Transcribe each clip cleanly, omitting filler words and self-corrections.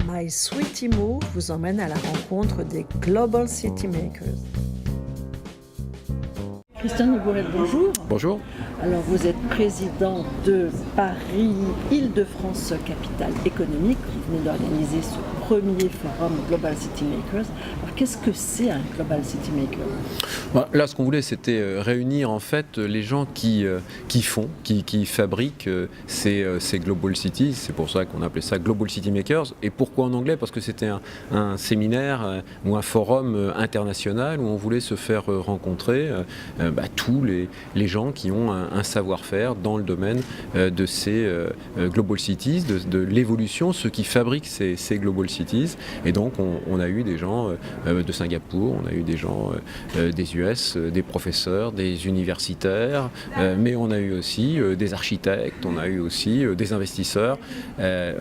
My Sweetie Move vous emmène à la rencontre des Global City Makers. Christian Ibouret, bonjour. Bonjour. Alors vous êtes président de Paris Île-de-France Capitale Économique. Vous venez d'organiser ce premier forum Global City Makers. Alors qu'est-ce que c'est un Global City Maker ? Là, ce qu'on voulait, c'était réunir en fait les gens qui fabriquent ces Global Cities. C'est pour ça qu'on appelait ça Global City Makers. Et pourquoi en anglais ? Parce que c'était un séminaire ou un forum international où on voulait se faire rencontrer tous les gens qui ont un savoir-faire dans le domaine de ces Global Cities, de l'évolution, ceux qui fabriquent ces Global Cities. Et donc on a eu des gens de Singapour, on a eu des gens des US, des professeurs, des universitaires, mais on a eu aussi des architectes, on a eu aussi des investisseurs,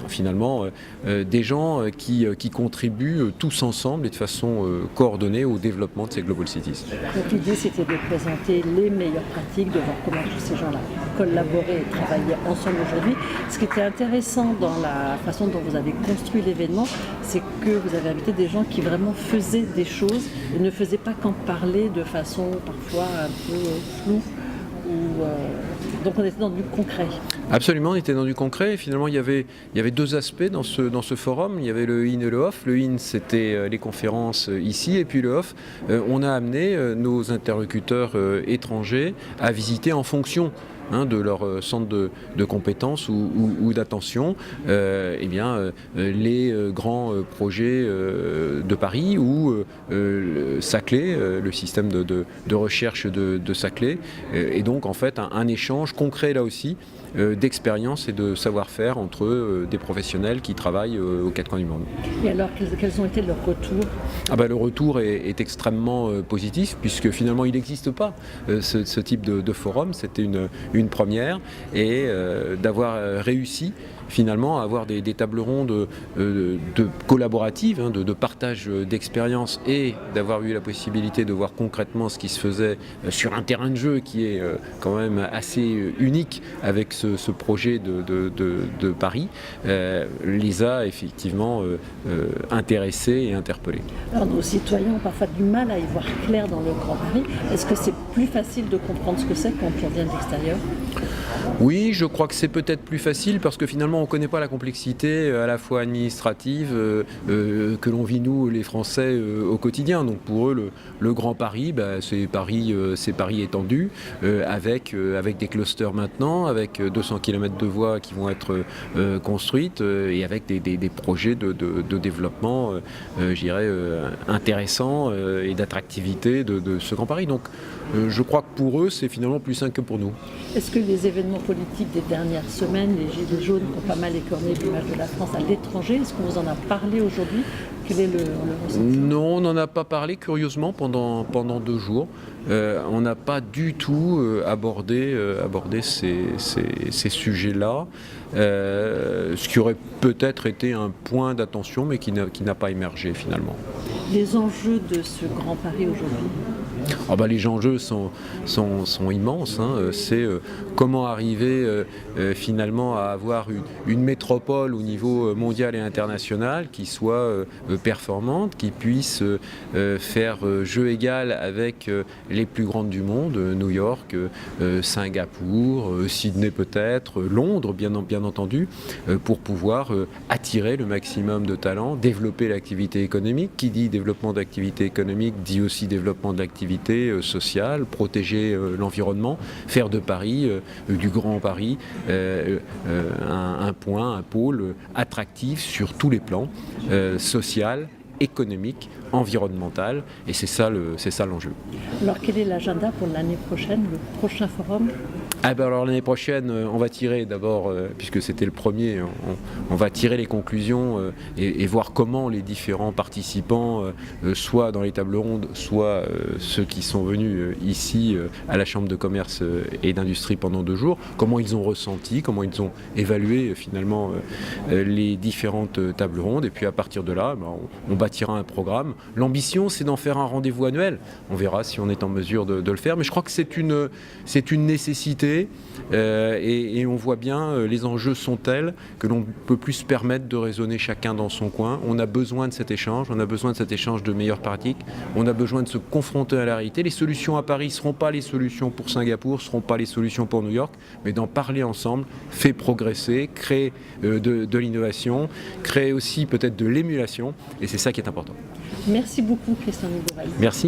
finalement des gens qui contribuent tous ensemble et de façon coordonnée au développement de ces Global Cities. Donc l'idée c'était de présenter les meilleures pratiques, de voir comment tous ces gens-là collaboraient et travaillaient ensemble aujourd'hui. Ce qui était intéressant dans la façon dont vous avez construit l'événement, c'est que vous avez invité des gens qui vraiment faisaient des choses et ne faisaient pas qu'en parler de façon parfois un peu floue. Donc on était dans du concret. Absolument, on était dans du concret. Et finalement, il y avait deux aspects dans ce forum. Il y avait le in et le off. Le in, c'était les conférences ici. Et puis le off, on a amené nos interlocuteurs étrangers à visiter en fonction de leur centre de compétences ou d'attention, les grands projets de Paris ou Saclay, le système de recherche de Saclay. Et donc en fait un échange concret là aussi d'expérience et de savoir-faire entre des professionnels qui travaillent aux quatre coins du monde. Et alors, quels ont été leurs retours ? Le retour est extrêmement positif puisque finalement il n'existe pas ce type de forum. C'était une première et d'avoir réussi finalement à avoir des tables rondes collaboratives, de partage d'expériences et d'avoir eu la possibilité de voir concrètement ce qui se faisait sur un terrain de jeu qui est quand même assez unique avec ce projet de Paris, les a effectivement intéressés et interpellés. Alors nos citoyens ont parfois du mal à y voir clair dans le Grand Paris. Est-ce que c'est plus facile de comprendre ce que c'est quand on vient de l'extérieur ? Oui, je crois que c'est peut-être plus facile parce que finalement on ne connaît pas la complexité à la fois administrative que l'on vit nous les Français au quotidien. Donc pour eux le Grand Paris, c'est Paris étendu avec des clusters maintenant, avec 200 km de voies qui vont être construites et avec des projets de développement intéressants et d'attractivité de ce Grand Paris. Donc je crois que pour eux c'est finalement plus simple que pour nous. Est-ce que les événements politiques des dernières semaines, les Gilets jaunes qui ont pas mal écorné l'image de la France à l'étranger, est-ce qu'on vous en a parlé aujourd'hui ? Quel est le ressenti ? Non, on n'en a pas parlé curieusement pendant 2 jours. On n'a pas du tout abordé ces sujets-là, ce qui aurait peut-être été un point d'attention mais qui n'a pas émergé finalement. Les enjeux de ce Grand Paris aujourd'hui ? Les enjeux sont immenses. C'est comment arriver finalement à avoir une métropole au niveau mondial et international qui soit performante, qui puisse faire jeu égal avec les plus grandes du monde, New York, Singapour, Sydney peut-être, Londres bien entendu, pour pouvoir attirer le maximum de talents, développer l'activité économique. Qui dit développement d'activité économique dit aussi développement de l'activité sociale, protéger l'environnement, faire de Paris, du Grand Paris, un pôle attractif sur tous les plans, social, économique, environnemental, et c'est ça l'enjeu. Alors quel est l'agenda pour l'année prochaine, le prochain forum ? Alors l'année prochaine, on va tirer d'abord, puisque c'était le premier, on va tirer les conclusions et voir comment les différents participants, soit dans les tables rondes, soit ceux qui sont venus ici à la Chambre de commerce et d'industrie pendant 2 jours, comment ils ont ressenti, comment ils ont évalué finalement les différentes tables rondes. Et puis à partir de là, on bâtira un programme. L'ambition, c'est d'en faire un rendez-vous annuel. On verra si on est en mesure de le faire, mais je crois que c'est une nécessité limité et on voit bien les enjeux sont tels que l'on ne peut plus se permettre de raisonner chacun dans son coin. On a besoin de cet échange, on a besoin de cet échange de meilleures pratiques, on a besoin de se confronter à la réalité. Les solutions à Paris ne seront pas les solutions pour Singapour, ne seront pas les solutions pour New York, mais d'en parler ensemble fait progresser, créer de l'innovation, créer aussi peut-être de l'émulation, et c'est ça qui est important. Merci beaucoup, Christian Nigourel. Merci.